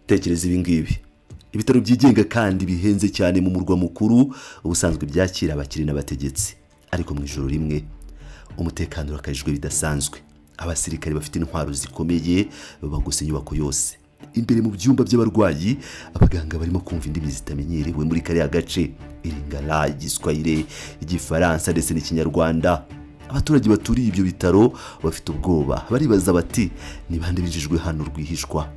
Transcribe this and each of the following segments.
Tekereza ibi ngibi, ibitaro byigenga kandi bihenze cyane mu murwa mukuru ubusanzwe byakira abakiri n'abategetsi, ariko mu ijoro rimwe umutekano urakajijwe bidasanzwe. Abasirikare bafite intwaro zikomeye bagose inyubako yose. Imbere mu byumba by'abarwayi abaganga barimo kumva indimi zitamenyerewe muri kariya gace, Iringara, Igiswahili, Igifaransa ndetse n'Ikinyarwanda. Abaturage baturiye ibyo bitaro bafite ubwoba, baribaza bati ni bande binjijwe hano rwihishwa.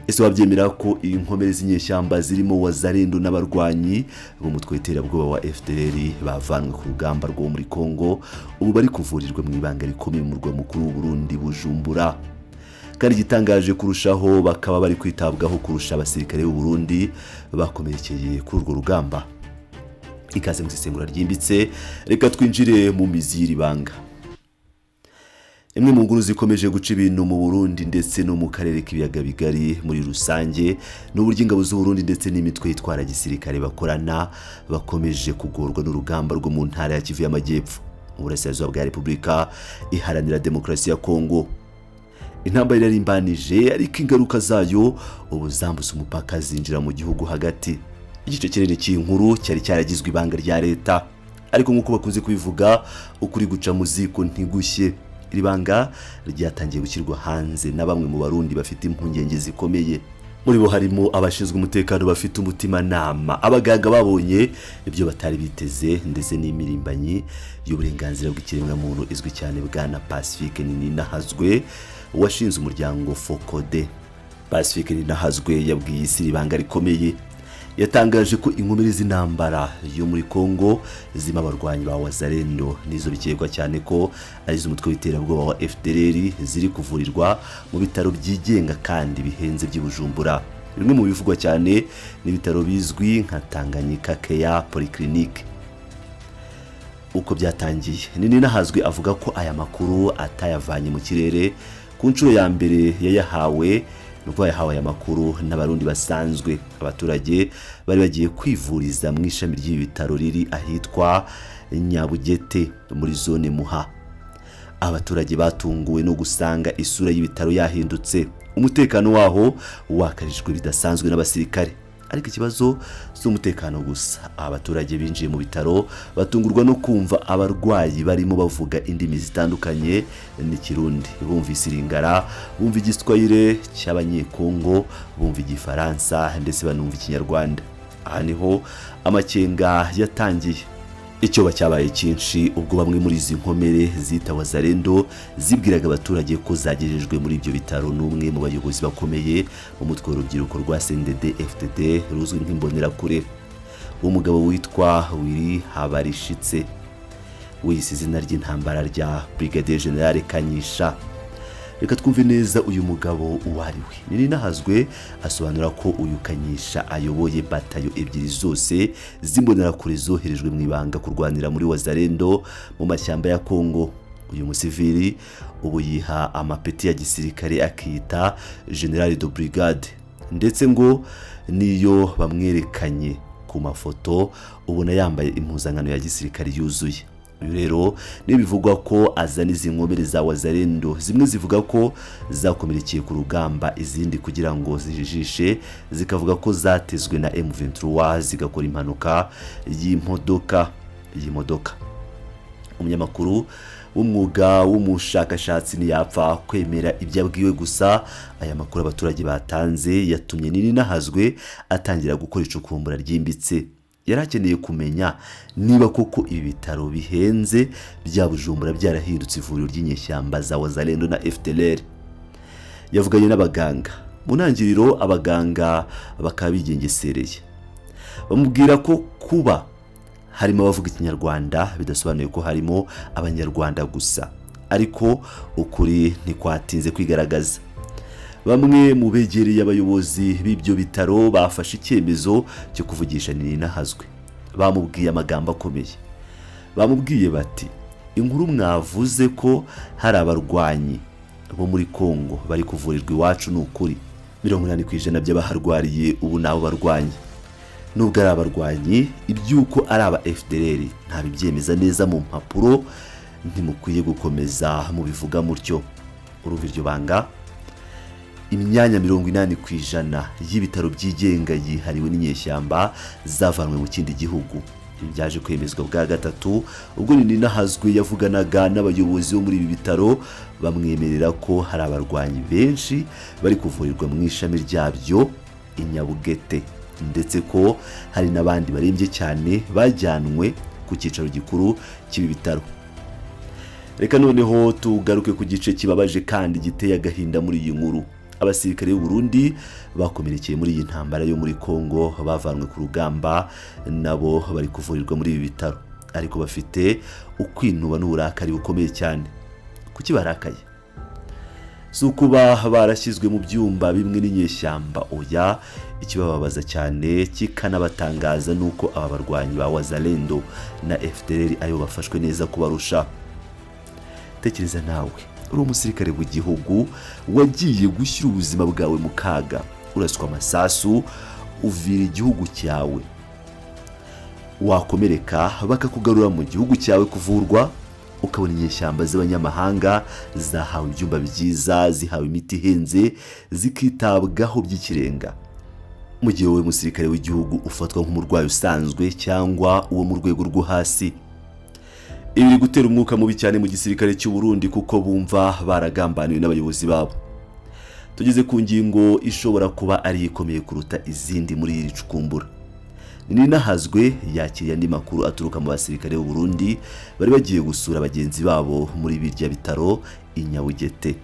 Ese wabyemera ko iyi nkomere z'inyeshyamba zirimo Wazalendo n'Abarwanyi b'umutwe w'iterabwoba wa FDLR bavanwe ku rugamba rwo muri Kongo, ubu bari kuvurirwa mu ibanga rikomeye mu murwa mukuru w'u Burundi Bujumbura. Kandi gitangaje kurushaho bakaba bari kwitabwaho kurusha abasirikare b'u Burundi bakomerekeye kuri urwo rugamba. Ikaze mu isesengura ryimbitse, reka twinjire mu mizi y'ibanga. Imwe mu nguru zikomeje guca ibintu mu Burundi ndetse no mu karere k'ibiyaga bigari muri rusange n'uburyo ingabo z'u Burundi ndetse n'imitwe yitwara gisirikare bakorana bakomeje kugorwa n'urugamba rwo mu ntara ya Kivu y'Amajyepfo mu burasirazuba bwa Repubulika Iharanira Demokarasi ya Kongo. Intambara yarimbanije, ariko ingaruka zayo ubu zambutse umupaka zinjira mu gihugu hagati. Igice kinini cy'inkuru cyari cyaragizwe ibanga rya leta, ariko nk'uko bakunze kubivuga ukuri guca mu ziko ntigushye. Iri banga ryatangiye gushyirwa hanze na bamwe mu Barundi bafite impungenge zikomeye. Muri bo harimo abashinzwe umutekano bafite umutima nama, abaganga babonye ibyo batari biteze, ndetse n'imirimbanyi y'uburenganzira bw'ikiremwamuntu izwi cyane Bwana Pacifique Ninahazwe washinze umuryango Fokode. Pacifique Ninahazwe yabwiye isi ibanga rikomeye. Yatangaje ko inkomere z'intambara yo muri Kongo zima abarwanyi ba Wazalendo nizo bikekwa cyane ko ari z'umutwe w'iterabwoba wa FDLR ziri kuvurirwa mu bitaro byigenga kandi bihenze by'Ibujumbura. Bimwe mu bivugwa cyane n'ibitaro bizwi nka Tanganyika Care Polyclinic. Uko byatangiye, Ninahazwe avuga ko aya makuru atayavanye mu kirere. Ku nshuro ya mbere yayahawe nuko yahawe aya makuru n'abarundi basanzwe. Abaturage bari bagiye kwivuriza mu ishami ry'ibitaro riri ahitwa Nyabugete muri zone Muha. Abaturage batunguwe no gusanga isura y'ibitaro yahindutse, umutekano waho wakarijwe bidasanzwe n'abasirikare. Ariko ikibazo cy'umutekano gusa, abaturage binjiye mu bitaro batungurwa no kumva abarwayi barimo bavuga indimi zitandukanye n'Ikirundi, bumvise Iringara, bumva Igiswahili cy'Abanyekongo, bumva Igifaransa ndetse banumva Ikinyarwanda. Aha niho amakenga yatangiye. Icyo cyabaye cyinshi ubwo bamwe muri izi nkomere zita Wazalendo zibwiraga abaturage ko zagejejwe muri ibyo bitaro n'umwe mu bayobozi bakomeye mu mutwe w'urubyiruko rwa CNDD FDD ruzwi nk'imbonerakure, umugabo witwa Wiri Habarishitse, wise izina ry'intambara rya Brigadier General Kanyisha. Reka twumve neza uyu mugabo uwariwe. Ninahazwe asobanura ko uyu Kanyisha ayoboye batayo ebyiri zose z'imbonerakure zoherejwe mu ibanga kurwanira muri Wazalendo mu mashyamba ya Kongo. Uyu musivili ubu yiha amapeti ya gisirikare akita General de Brigade, ndetse ngo niyo bamwerekanye ku mafoto ubona yambaye impuzankano ya gisirikare yuzuye. Uyu rero nibivugwa ko azana izi nkomere za Wazalendo, zimwe zivuga ko zakomerekeye ku rugamba, izindi kugira ngo zijijishe zikavuga ko zatezwe na M23 zigakora impanuka y'imodoka. Umunyamakuru w'umwuga w'umushakashatsi ntiyapfa kwemera ibyabwiwe gusa. Aya makuru abaturage batanze yatumye Ninahazwe atangira gukora icukumbura ryimbitse. Yarakeneye kumenya niba koko ibi bitaro bihenze bya Bujumbura byarahindutse ivuriro ry'inyeshyamba za Wazalendo na FDLR. Yavuganye n'abaganga. Mu ntangiriro abaganga bakaba bigengesereye, bamubwira ko kuba harimo abavuga Ikinyarwanda bidasobanuye ko harimo Abanyarwanda gusa, ariko ukuri ntikwatinze kwigaragaza. Bamwe mu begereye abayobozi b'ibyo bitaro bafashe icyemezo cyo kuvugisha Ninahazwe. Bamubwiye amagambo akomeye. Bamubwiye bati, inkuru mwavuze ko hari abarwanyi bo muri Kongo bari kuvurirwa iwacu n'ukuri. 80% by'abaharwariye ubu nabo barwanyi. Nubwo ari abarwanyi, ibyuko ari aba FDLR nta bibyemeza neza mu mpapuro, ntimukwiye gukomeza mu bivuga mutyo. Urumva iryo banga. imyanya 80% y'ibitaro byigenga yihariwe n'inyeshyamba zavanwe mu kindi gihugu. Byaje kwemezwa bwa gatatu ubwo Ninahazwe yavuganaga n'abayobozi bo muri ibi bitaro bamwemerera ko hari abarwanyi benshi bari kuvurirwa mu ishami ryabyo inyabugete, ndetse ko hari n'abandi barembye cyane bajyanwe ku cyicaro gikuru cy'ibi bitaro. Reka noneho tugaruke ku gice kibabaje kandi giteye agahinda muri iyi nkuru. Abasirikare b'u Burundi bakomerekeye muri iyi ntambara yo muri Kongo bavanwe ku rugamba nabo bari kuvurirwa muri ibi bitaro, ariko bafite ukwinuba n'uburakari bukomeye cyane. Kuki barakaye? Si ukuba barashyizwe mu byumba bimwe n'inyeshyamba, oya, ikibababaza cyane kikanabatangaza nuko aba barwanyi ba Wazalendo na FDLR ayo bafashwe neza kubarusha. Tekereza nawe, uri umusirikare w'igihugu wagiye gushyira ubuzima bwawe mu kaga, uraswa amasasu, uvira igihugu cyawe, wakomereka bakakugarura mu gihugu cyawe kuvurwa, ukabona inyeshyamba z'abanyamahanga zahawe ibyumba byiza, zihawe imiti ihenze, zikitabwaho by'ikirenga. Mu gihe wowe musirikare w'igihugu ufatwa nk'umurwayi usanzwe cyangwa uwo mu rwego rwo hasi. Ibi gutera umwuka mubi cyane mu gisirikare cy'u Burundi kuko bumva baragambaniwe n'abayobozi babo. Tugeze ku ngingo ishobora kuba ari ikomeye kuruta izindi muri iri cukumbura. Ninahazwe yakiriye andi makuru aturuka mu basirikare b'u Burundi bari bagiye gusura bagenzi babo muri birya bitaro inyabugete.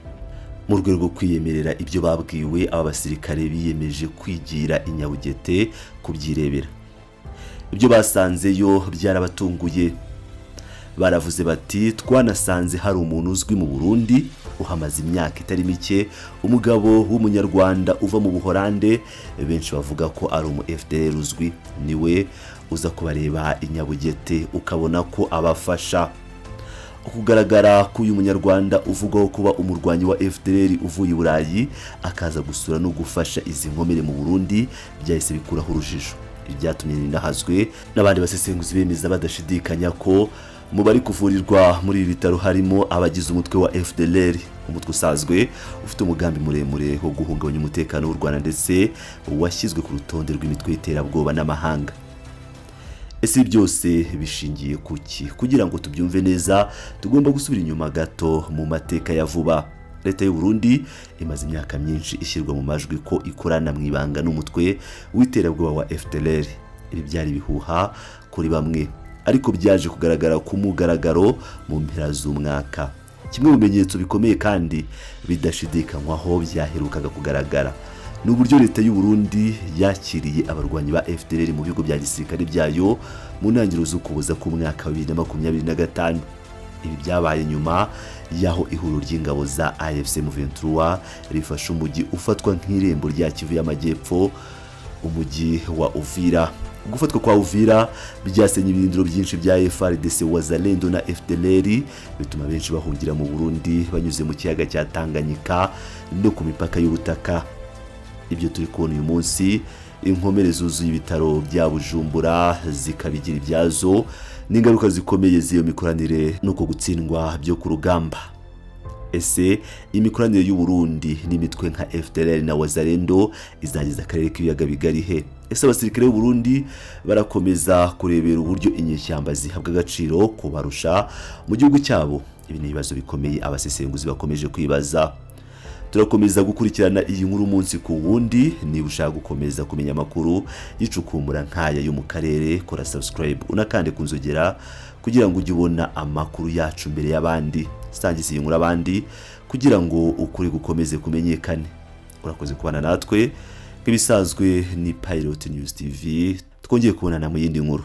Mu rwego rwo kwiyemerera ibyo babwiwe, aba basirikare biyemeje kwigira inyabugete kubyirebera. Ibyo basanzeyo byarabatunguye. Baravuze bati, twanasanze hari umuntu uzwi mu Burundi uhamaze imyaka itari mike, umugabo w'umunyarwanda uva mu Buholande, benshi bavuga ko ari umu FDLR uzwi, niwe uza kubareba inyabugete ukabona ko abafasha. Ukugaragara k'uyu munyarwanda uvugwaho kuba umurwanyi wa FDLR uvuye i Burayi akaza gusura no gufasha izi nkomere mu Burundi byahise bikuraho urujijo. Ibyatumye Ninahazwe n'abandi basesenguzi bemeza badashidikanya ko mu bari kuvurirwa muri ibi bitaro harimo abagize umutwe wa FDLR, umutwe usazwe ufite umugambi muremure wo guhungabanya umutekano w'u Rwanda ndetse washyizwe ku rutonde rw'imitwe y'iterabwoba n'amahanga. Ese byose bishingiye kuki? Kugira ngo tubyumve neza tugomba gusubira inyuma gato mu mateka ya vuba. Leta y'u Burundi imaze imyaka myinshi ishyirwa mu majwi ko ikorana mu ibanga n'umutwe w'iterabwoba wa FDLR. Ibi byari bihuha kuri bamwe, ariko byaje kugaragara ku mugaragaro mu mpera z'umwaka. Kimwe mu bimenyetso bikomeye kandi bidashidikanywaho byaherukaga kugaragara ni uburyo leta y'u Burundi yakiriye abarwanyi ba FDLR mu bigo bya gisirikare byayo mu ntangiriro z'ukuboza k'umwaka wa 2025. Ibi byabaye nyuma yaho ihuriro ry'ingabo za AFC M23 rifashe umujyi ufatwa nk'irembo rya Kivu y'Amajyepfo, umujyi wa Uvira. Gufatwa kwa Uvira byasenye ibirindiro byinshi bya FARDC, Wazalendo na FDLR, bituma benshi bahungira mu Burundi banyuze mu kiyaga cya Tanganyika no ku mipaka y'ubutaka. Ibyo turi kubona uyu munsi, inkomere zuzuye ibitaro bya Bujumbura zikabigira ibyazo, n'ingaruka zikomeye z'iyo mikoranire nuko gutsindwa byo ku rugamba. Ese imikoranire y'u Burundi n'imitwe nka FDLR na Wazalendo izageza akarere k'ibiyaga bigari he? Ese abasirikare b'u Burundi barakomeza kurebera uburyo inyeshyamba zihabwa agaciro kubarusha mu gihugu cyabo? Ibi ni ibibazo bikomeye abasesenguzi bakomeje kwibaza. Turakomeza gukurikirana iyi nkuru umunsi ku wundi. Niba ushaka gukomeza kumenya amakuru yicukumbura nk'aya yo mu karere, kora subscribe unakande kunzogera kugira ngo ujye ubona amakuru yacu mbere y'abandi. Sangiza iyi nkuru abandi kugira ngo ukuri gukomeze kumenyekane. Urakoze kubana natwe, nk'ibisanzwe ni Pilot News TV. Twongeye kubonana mu yindi nkuru.